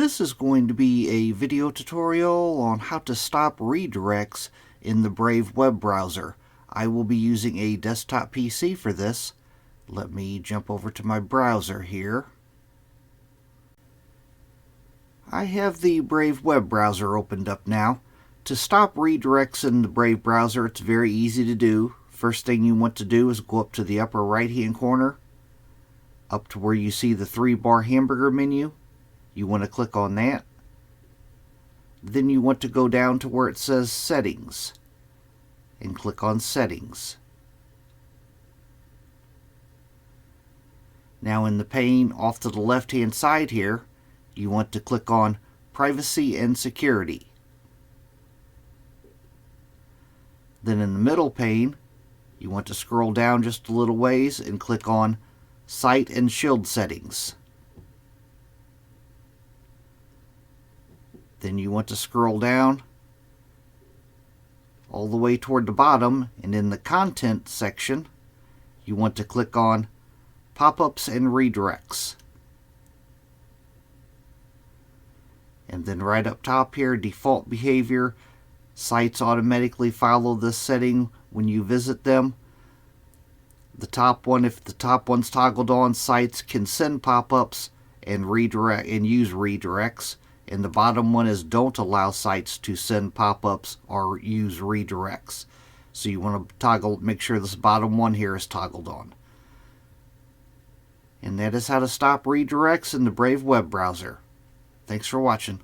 This is going to be a video tutorial on how to stop redirects in the Brave web browser. I will be using a desktop PC for this. Let me jump over to my browser here. I have the Brave web browser opened up now. To stop redirects in the Brave browser, it's very easy to do. First thing you want to do is go up to the upper right hand corner, up to where you see the 3-bar hamburger menu. You want to click on that. Then you want to go down to where it says Settings and click on Settings. Now in the pane off to the left hand side here, you want to click on Privacy and Security. Then in the middle pane, you want to scroll down just a little ways and click on Site and Shield Settings. Then you want to scroll down all the way toward the bottom, and in the Content section, you want to click on Pop-ups and Redirects. And then right up top here, Default Behavior. Sites automatically follow this setting when you visit them. The top one, if the top one's toggled on, sites can send pop-ups and redirect and use redirects. And the bottom one is don't allow sites to send pop-ups or use redirects. So you want to make sure this bottom one here is toggled on. And that is how to stop redirects in the Brave web browser. Thanks for watching.